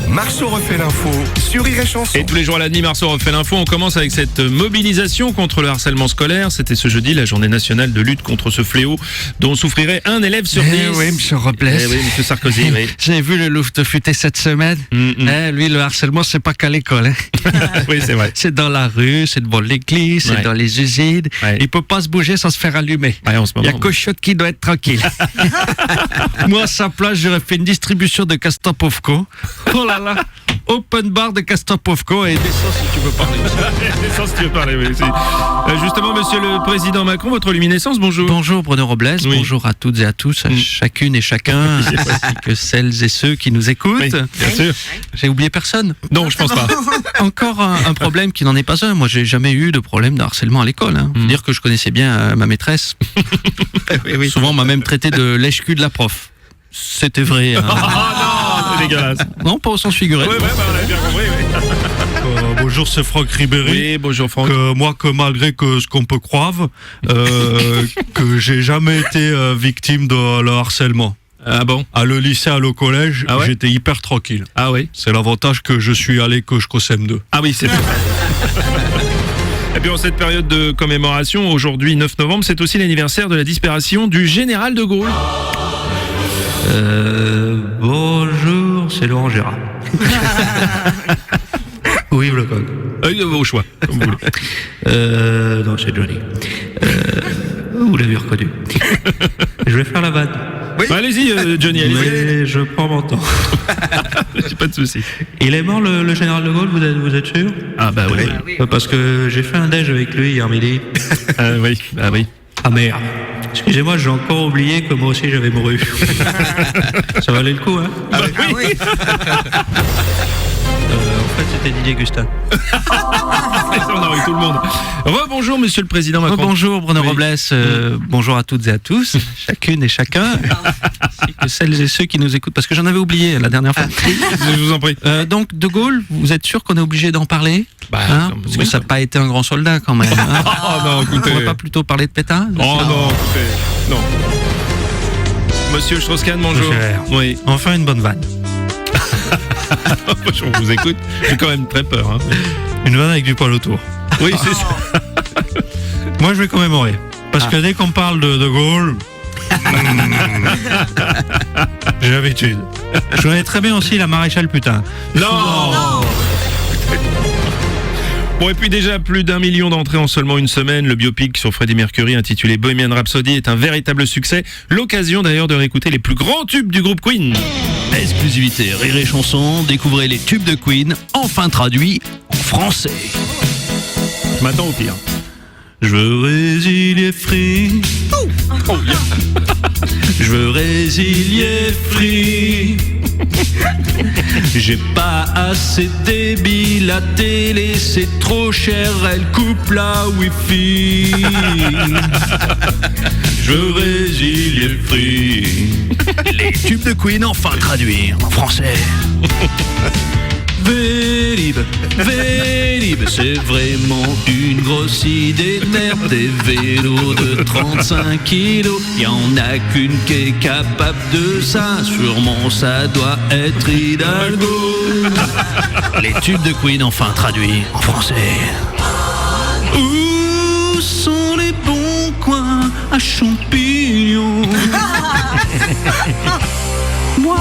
Marceau refait l'info sur Rire et Chanson. Et tous les jours à la demi, Marceau refait l'info. On commence avec cette mobilisation contre le harcèlement scolaire. C'était ce jeudi, la journée nationale de lutte contre ce fléau dont souffrirait un élève sur 10. Oui, monsieur Robles. Oui, monsieur Sarkozy, oui. J'ai vu le Louve-te-futé cette semaine. Lui, le harcèlement, c'est pas qu'à l'école. Oui, c'est vrai. C'est dans la rue, c'est devant l'église, c'est dans les usines. Ouais. Il peut pas se bouger sans se faire allumer. Ouais, en ce Il y a moment. Cochotte qui doit être tranquille. Moi, à sa place, j'aurais fait une distribution de Kastapovko. Oh là là, open bar de Kastapovko et descends si tu veux parler. Sans si tu veux parler, oui. Justement, monsieur le président Macron, votre luminescence, bonjour. Bonjour Bruno Robles, Oui. bonjour à toutes et à tous, à chacune et chacun, ainsi que celles et ceux qui nous écoutent. Oui, bien sûr. J'ai oublié personne. Non, je pense pas. Encore un problème qui n'en est pas un. Moi, j'ai jamais eu de problème de harcèlement à l'école. Faut dire que je connaissais bien ma maîtresse. Souvent, on m'a même traité de lèche-cul de la prof. C'était vrai. Hein. Ah non, c'est dégueulasse. Non, pas au sens figuré. Oui, on avait bien compris, oui. Bonjour, c'est Franck Ribéry. Oui, bonjour Franck. Moi, malgré ce qu'on peut croire, que j'ai jamais été victime de le harcèlement. Ah bon? À le lycée, à le collège, Ah ouais j'étais hyper tranquille. Ah oui. C'est l'avantage que je suis allé que jusqu'au CM2. Ah oui, c'est vrai. Et puis en cette période de commémoration, aujourd'hui 9 novembre, c'est aussi l'anniversaire de la disparition du général de Gaulle. Bonjour, c'est Laurent Gérard. Oui, le code. Au choix, comme vous voulez. Non, c'est Johnny. Vous l'avez reconnu. Je vais faire la vanne. Bah, allez-y, Johnny, allez-y. Mais je prends mon temps. J'ai pas de souci. Il est mort le général de Gaulle, vous êtes sûr? Ah bah oui. Parce que j'ai fait un déj avec lui hier midi. Oui, bah oui. Ah merde. Excusez-moi, j'ai encore oublié que moi aussi j'avais mouru. Ça valait le coup, hein? Bah oui. En fait, c'était Didier Gustin. On a eu tout le monde. Rebonjour, monsieur le président Macron. Bonjour Bruno Oui. Robles, bonjour à toutes et à tous, chacune et chacun, ainsi que celles et ceux qui nous écoutent, parce que j'en avais oublié la dernière fois. Je vous en prie. Donc De Gaulle, vous êtes sûr qu'on est obligé d'en parler? Bah, Parce que ça n'a pas été un grand soldat quand même. Hein. Oh non, On écoutez. pourrait pas plutôt parler de Pétain? Oh non, écoutez. Non. Monsieur Strauss-Kahn, bonjour. Cher. Oui. Enfin une bonne vanne. Je vous écoute. J'ai quand même très peur. Hein. Une vanne avec du poil autour. Oui, c'est ça. Moi je vais commémorer. Parce que dès qu'on parle de Gaulle, j'ai l'habitude. Je connais très bien aussi la maréchale putain. Non. Bon, et puis déjà, plus d'1 million d'entrées en seulement une semaine. Le biopic sur Freddie Mercury intitulé Bohemian Rhapsody est un véritable succès. L'occasion d'ailleurs de réécouter les plus grands tubes du groupe Queen. Exclusivité Rire et Chanson, découvrez les tubes de Queen, enfin traduits en français. Je m'attends au pire. Je veux résilier Free. Je veux résilier Free. J'ai pas assez débit, la télé c'est trop cher, elle coupe la wifi. Je veux résilier Free. Les tubes de Queen enfin traduits en français. Vélib, Vélib, c'est vraiment une grosse idée de merde. Des vélos de 35 kilos, y en a qu'une qui est capable de ça. Sûrement ça doit être Hidalgo. Les tubes de Queen enfin traduits en français. Où sont les bons coins à champignons? Moi,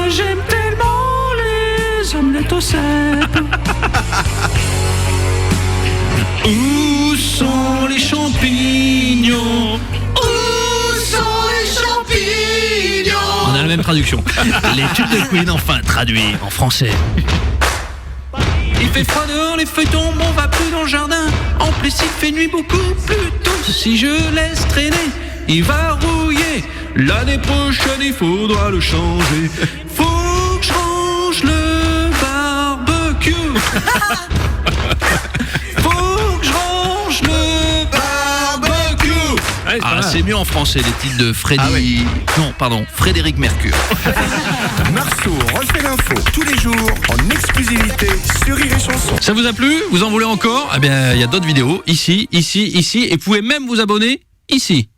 j'aime tellement les omelettes au cèpe. Où sont les champignons? Où sont les champignons? On a la même traduction. Les tubes de Queen enfin traduits en français. Il fait froid dehors, les feuilles tombent, on va plus dans le jardin. En plus, il fait nuit beaucoup plus tôt. Si je laisse traîner, il va rouiller. L'année prochaine, il faudra le changer. Faut que je range le barbecue. Faut que je range le barbecue. Ouais, Ah, c'est mieux en français, les titres de Freddy... Ah oui. Non, pardon, Frédéric Mercure. Marceau refait l'info tous les jours en exclusivité sur Rire et Chanson. Ça vous a plu? Vous en voulez encore? Eh bien, il y a d'autres vidéos, ici, ici, ici, et vous pouvez même vous abonner ici.